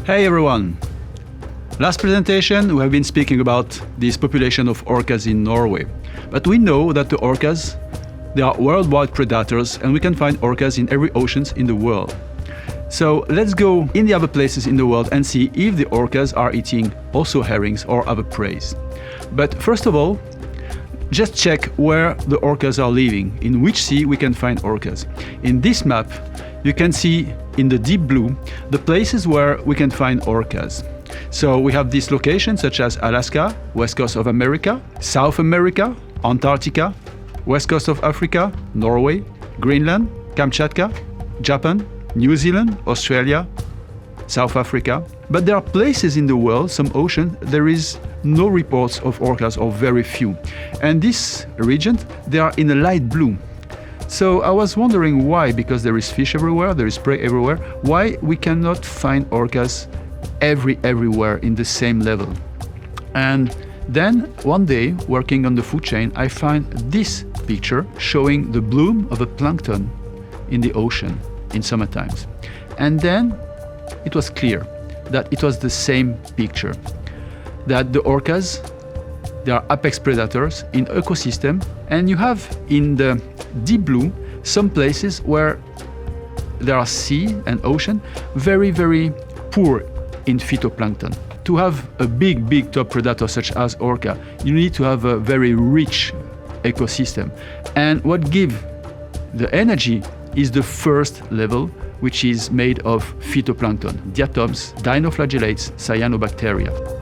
Hey everyone! Last presentation we have been speaking about this population of orcas in Norway. But we know that the orcas, they are worldwide predators and we can find orcas in every ocean in the world. So let's go in the other places in the world and see if the orcas are eating also herrings or other prey. But first of all, just check where the orcas are living, in which sea we can find orcas. In this map, you can see in the deep blue the places where we can find orcas. So we have these locations such as Alaska, west coast of America, South America, Antarctica, west coast of Africa, Norway, Greenland, Kamchatka, Japan, New Zealand, Australia, South Africa. But there are places in the world, some oceans, there is no reports of orcas or very few. And this region, they are in a light blue. So I was wondering why, because there is fish everywhere, there is prey everywhere, why we cannot find orcas everywhere in the same level. And then one day, working on the food chain, I find this picture showing the bloom of a plankton in the ocean in summer times. And then it was clear that it was the same picture, that the orcas, they are apex predators in ecosystem, and you have in the deep blue some places where there are sea and ocean very poor in phytoplankton. To have a big top predator such as orca, you need to have a very rich ecosystem. And what gives the energy is the first level, which is made of phytoplankton, diatoms, dinoflagellates, cyanobacteria.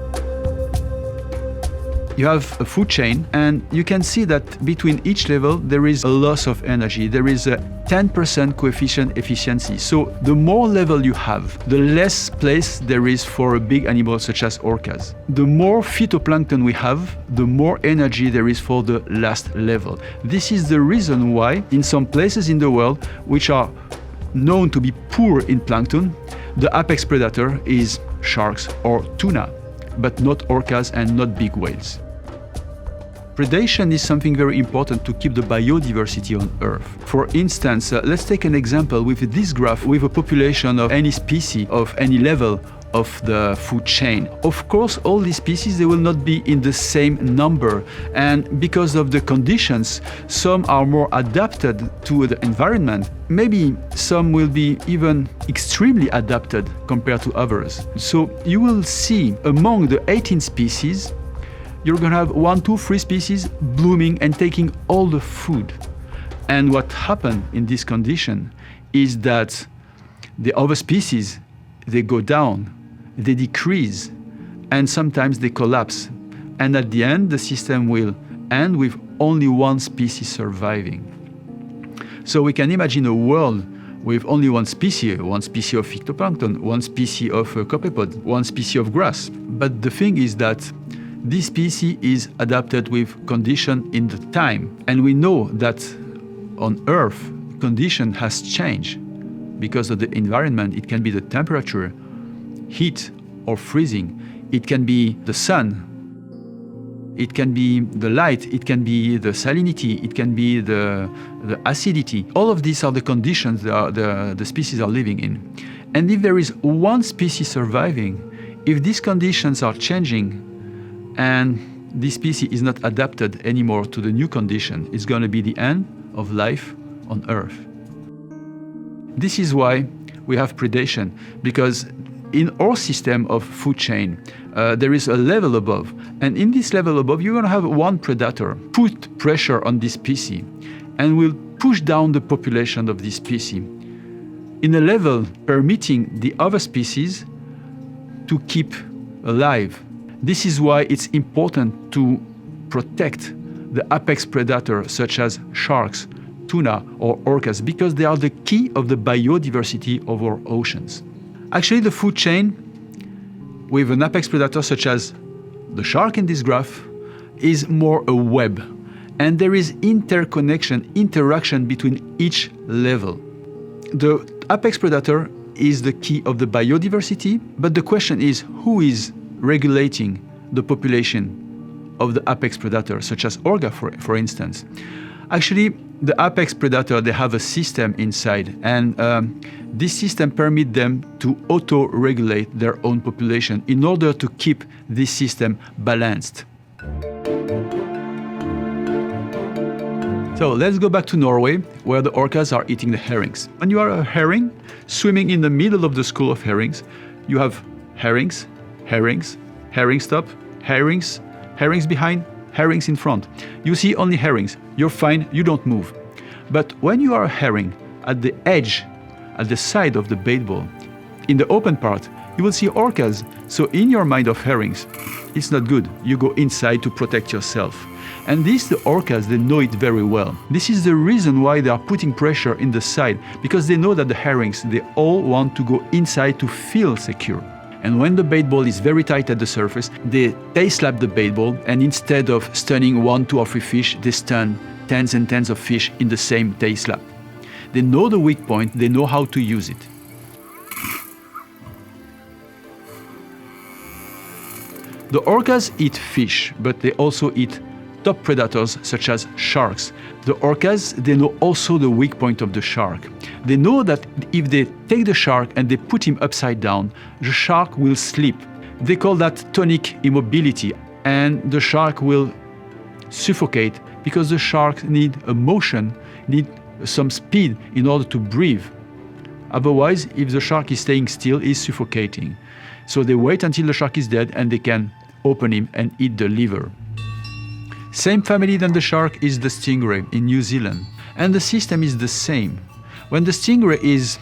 You have a food chain, and you can see that between each level there is a loss of energy. There is a 10% coefficient efficiency. So the more level you have, the less place there is for a big animal such as orcas. The more phytoplankton we have, the more energy there is for the last level. This is the reason why in some places in the world which are known to be poor in plankton, the apex predator is sharks or tuna, but not orcas and not big whales. Predation is something very important to keep the biodiversity on Earth. For instance, let's take an example with this graph with a population of any species of any level of the food chain. Of course, all these species, they will not be in the same number, and because of the conditions, some are more adapted to the environment. Maybe some will be even extremely adapted compared to others. So you will see among the 18 species, you're going to have 1, 2, 3 species blooming and taking all the food. And what happened in this condition is that the other species, they go down, they decrease, and sometimes they collapse. And at the end, the system will end with only one species surviving. So we can imagine a world with only one species of phytoplankton, one species of copepod, one species of grass. But the thing is that this species is adapted with condition in the time. And we know that on Earth, condition has changed because of the environment. It can be the temperature, heat or freezing. It can be the sun. It can be the light. It can be the salinity. It can be the acidity. All of these are the conditions the species are living in. And if there is one species surviving, if these conditions are changing, and this species is not adapted anymore to the new condition, it's going to be the end of life on Earth. This is why we have predation, because in our system of food chain, there is a level above. And in this level above, you're going to have one predator, put pressure on this species, and will push down the population of this species in a level permitting the other species to keep alive. This is why it's important to protect the apex predator such as sharks, tuna or orcas, because they are the key of the biodiversity of our oceans. Actually, the food chain with an apex predator such as the shark in this graph is more a web, and there is interaction between each level. The apex predator is the key of the biodiversity, but the question is, who is regulating the population of the apex predator, such as orca, for instance? Actually, The apex predator, they have a system inside, and this system permits them to auto-regulate their own population in order to keep this system balanced. So let's go back to Norway, where the orcas are eating the herrings. When you are a herring swimming in the middle of the school of herrings, you have herrings, herrings, herrings top, herrings, herrings behind, herrings in front. You see only herrings. You're fine, you don't move. But when you are a herring at the edge, at the side of the bait ball, in the open part, you will see orcas. So in your mind of herrings, it's not good. You go inside to protect yourself. And the orcas, they know it very well. This is the reason why they are putting pressure in the side, because they know that the herrings, they all want to go inside to feel secure. And when the bait ball is very tight at the surface, they tail slap the bait ball, and instead of stunning 1, 2, or 3 fish, they stun tens and tens of fish in the same tail slap. They know the weak point, they know how to use it. The orcas eat fish, but they also eat top predators such as sharks. The orcas, they know also the weak point of the shark. They know that if they take the shark and they put him upside down, the shark will sleep. They call that tonic immobility, and the shark will suffocate because the shark need a motion, need some speed in order to breathe. Otherwise, if the shark is staying still, he's suffocating. So they wait until the shark is dead and they can open him and eat the liver. Same family than the shark is the stingray in New Zealand. And the system is the same. When the stingray is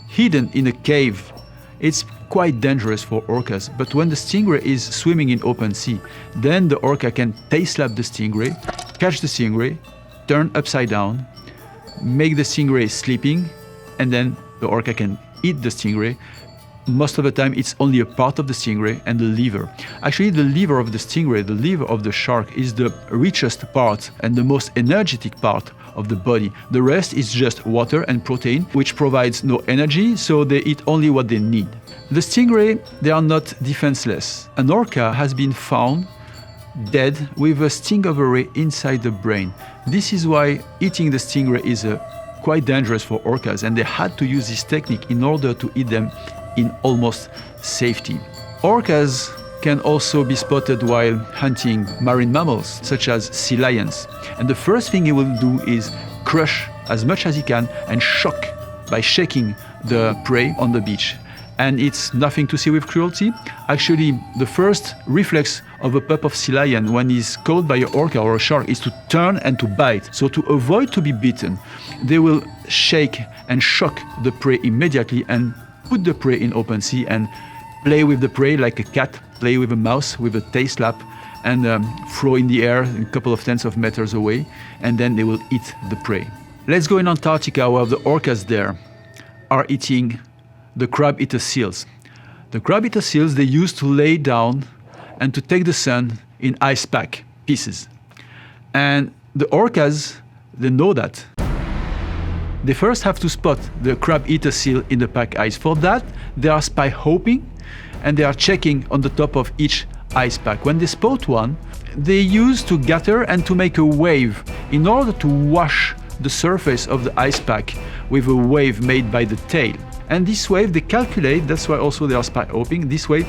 hidden in a cave, it's quite dangerous for orcas. But when the stingray is swimming in open sea, then the orca can tail slap the stingray, catch the stingray, turn upside down, make the stingray sleeping, and then the orca can eat the stingray. Most of the time, it's only a part of the stingray and the liver. Actually, the liver of the stingray, the liver of the shark, is the richest part and the most energetic part of the body. The rest is just water and protein, which provides no energy, so they eat only what they need. The stingray, they are not defenseless. An orca has been found dead with a sting of a ray inside the brain. This is why eating the stingray is quite dangerous for orcas, and they had to use this technique in order to eat them in almost safety. Orcas can also be spotted while hunting marine mammals, such as sea lions. And the first thing he will do is crush as much as he can and shock by shaking the prey on the beach. And it's nothing to see with cruelty. Actually, the first reflex of a pup of sea lion when he's caught by an orca or a shark is to turn and to bite. So to avoid to be bitten, they will shake and shock the prey immediately and put the prey in open sea and play with the prey like a cat, play with a mouse with a tail slap, and throw in the air a couple of tens of meters away, and then they will eat the prey. Let's go in Antarctica, where the orcas there are eating the crab-eater seals. The crab-eater seals, they used to lay down and to take the sun in ice pack pieces. And the orcas, they know that. They first have to spot the crab-eater seal in the pack ice. For that, they are spy hopping and they are checking on the top of each ice pack. When they spot one, they use to gather and to make a wave in order to wash the surface of the ice pack with a wave made by the tail. And this wave, they calculate, that's why also they are spy hopping, this wave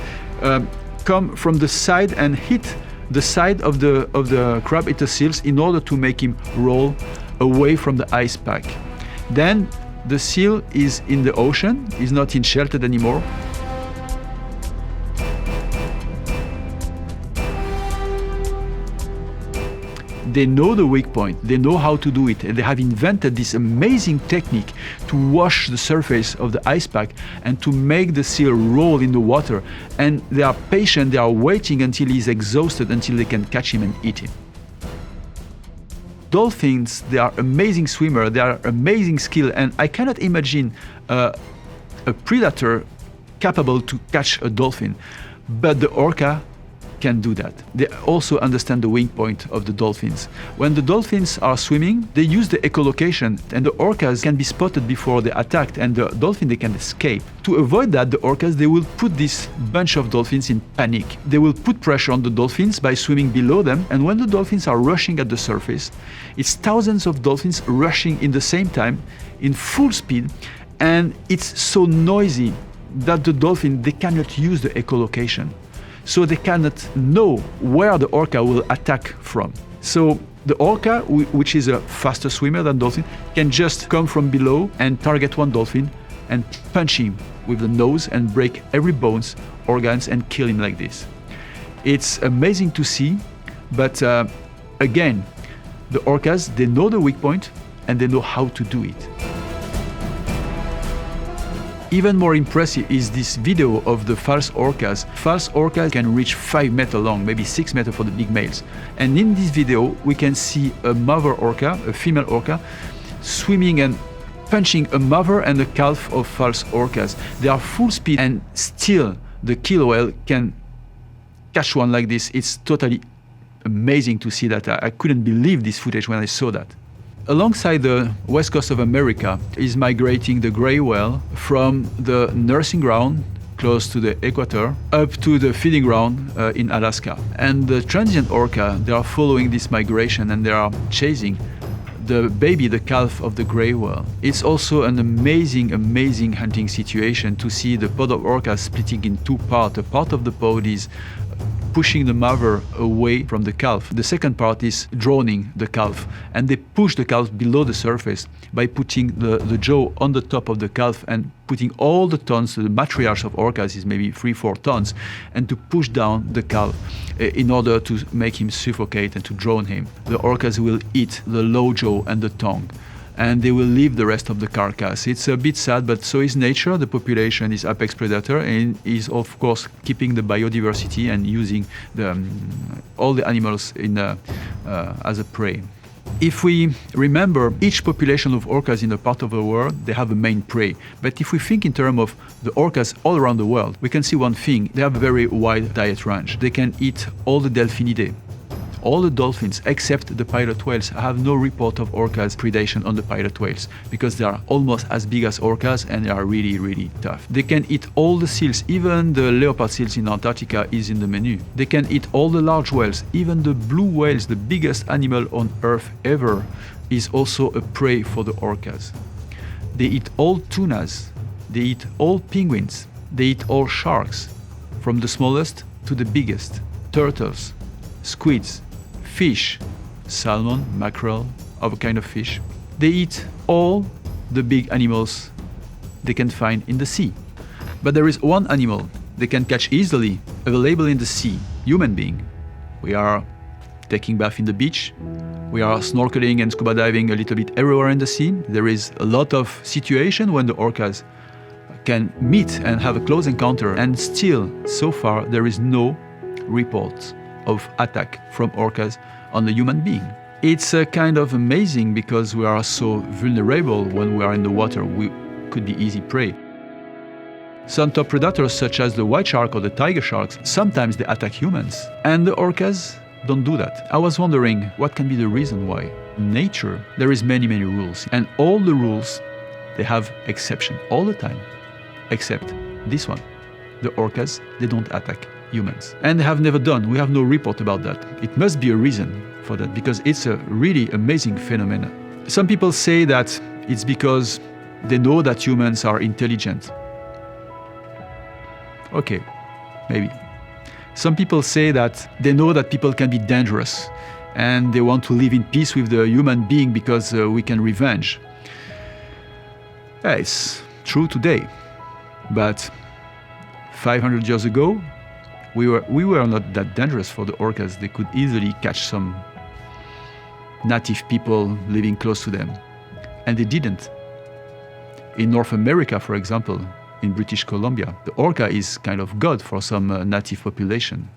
come from the side and hit the side of the crab-eater seals in order to make him roll away from the ice pack. Then the seal is in the ocean, is not in sheltered anymore. They know the weak point, they know how to do it, and they have invented this amazing technique to wash the surface of the ice pack and to make the seal roll in the water. And they are patient, they are waiting until he's exhausted, until they can catch him and eat him. Dolphins, they are amazing swimmers, they are amazing skill, and I cannot imagine a predator capable to catch a dolphin. But the orca can do that. They also understand the wing point of the dolphins. When the dolphins are swimming, they use the echolocation, and the orcas can be spotted before they attack, and the dolphin, they can escape. To avoid that, the orcas, they will put this bunch of dolphins in panic. They will put pressure on the dolphins by swimming below them, and when the dolphins are rushing at the surface, it's thousands of dolphins rushing in the same time, in full speed, and it's so noisy that the dolphin, they cannot use the echolocation. So they cannot know where the orca will attack from. So the orca, which is a faster swimmer than dolphin, can just come from below and target one dolphin and punch him with the nose and break every bones, organs, and kill him like this. It's amazing to see, but again, the orcas, they know the weak point and they know how to do it. Even more impressive is this video of the false orcas. False orcas can reach 5 meters long, maybe 6 meters for the big males. And in this video, we can see a mother orca, a female orca, swimming and punching a mother and a calf of false orcas. They are full speed, and still the killer whale can catch one like this. It's totally amazing to see that. I couldn't believe this footage when I saw that. Alongside the west coast of America is migrating the gray whale from the nursing ground close to the equator up to the feeding ground in Alaska. And the transient orca, they are following this migration and they are chasing the baby, the calf of the gray whale. It's also an amazing hunting situation to see the pod of orcas splitting in two parts. A part of the pod is pushing the mother away from the calf. The second part is droning the calf, and they push the calf below the surface by putting the jaw on the top of the calf and putting all the tons. The matriarch of orcas is maybe 3-4 tons, and to push down the calf in order to make him suffocate and to drown him. The orcas will eat the low jaw and the tongue, and they will leave the rest of the carcass. It's a bit sad, but so is nature. The population is apex predator and is, of course, keeping the biodiversity and using all the animals as a prey. If we remember, each population of orcas in a part of the world, they have a main prey. But if we think in terms of the orcas all around the world, we can see one thing. They have a very wide diet range. They can eat all the Delphinidae. All the dolphins, except the pilot whales, have no report of orcas predation on the pilot whales because they are almost as big as orcas and they are really tough. They can eat all the seals, even the leopard seals in Antarctica is in the menu. They can eat all the large whales, even the blue whales, the biggest animal on Earth ever, is also a prey for the orcas. They eat all tunas, they eat all penguins, they eat all sharks, from the smallest to the biggest, turtles, squids, fish, salmon, mackerel, other kind of fish. They eat all the big animals they can find in the sea. But there is one animal they can catch easily, available in the sea, human being. We are taking bath in the beach. We are snorkeling and scuba diving a little bit everywhere in the sea. There is a lot of situation when the orcas can meet and have a close encounter, and still, so far, there is no report of attack from orcas on the human being. It's kind of amazing because we are so vulnerable when we are in the water. We could be easy prey. Some top predators, such as the white shark or the tiger sharks, sometimes they attack humans, and the orcas don't do that. I was wondering what can be the reason why. In nature, there is many rules, and all the rules, they have exception all the time, except this one. The orcas, they don't attack humans. And they have never done. We have no report about that. It must be a reason for that because it's a really amazing phenomenon. Some people say that it's because they know that humans are intelligent. Okay, maybe. Some people say that they know that people can be dangerous and they want to live in peace with the human being because we can revenge. Yeah, it's true today, but 500 years ago, we were not that dangerous for the orcas. They could easily catch some native people living close to them, and they didn't. In North America, for example, in British Columbia, the orca is kind of god for some native population.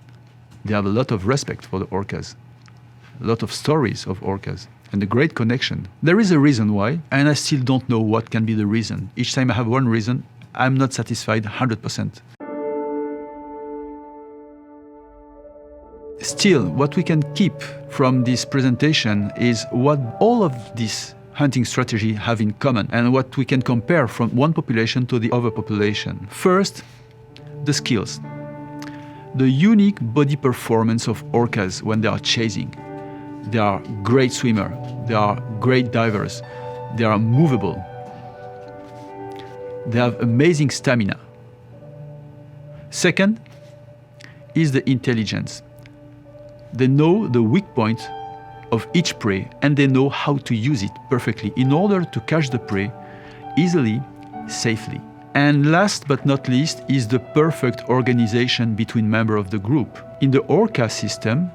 They have a lot of respect for the orcas, a lot of stories of orcas, and a great connection. There is a reason why, and I still don't know what can be the reason. Each time I have one reason, I'm not satisfied 100%. Still, what we can keep from this presentation is what all of these hunting strategy have in common and what we can compare from one population to the other population. First, the skills. The unique body performance of orcas when they are chasing. They are great swimmers, they are great divers, they are movable, they have amazing stamina. Second is the intelligence. They know the weak point of each prey and they know how to use it perfectly in order to catch the prey easily, safely. And last but not least is the perfect organization between members of the group. In the orca system,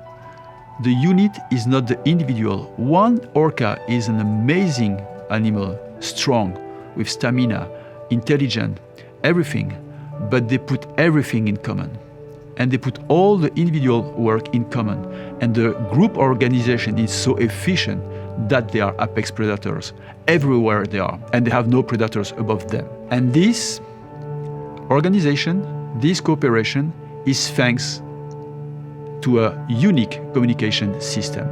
the unit is not the individual. One orca is an amazing animal, strong, with stamina, intelligent, everything, but they put everything in common. And they put all the individual work in common. And the group organization is so efficient that they are apex predators everywhere they are, and they have no predators above them. And this organization, this cooperation is thanks to a unique communication system.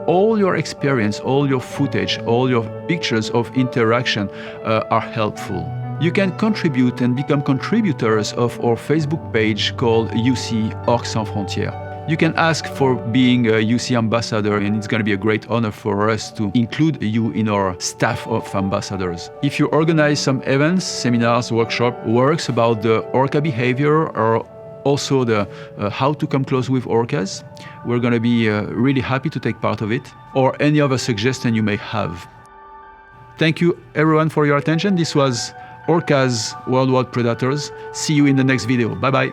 All your experience, all your footage, all your pictures of interaction are helpful. You can contribute and become contributors of our Facebook page called UC Orcs Sans Frontières. You can ask for being a UC ambassador, and it's going to be a great honor for us to include you in our staff of ambassadors. If you organize some events, seminars, works about the orca behavior or also the how to come close with orcas, we're going to be really happy to take part of it, or any other suggestion you may have. Thank you everyone for your attention. This was Orcas Worldwide Predators. See you in the next video. Bye-bye.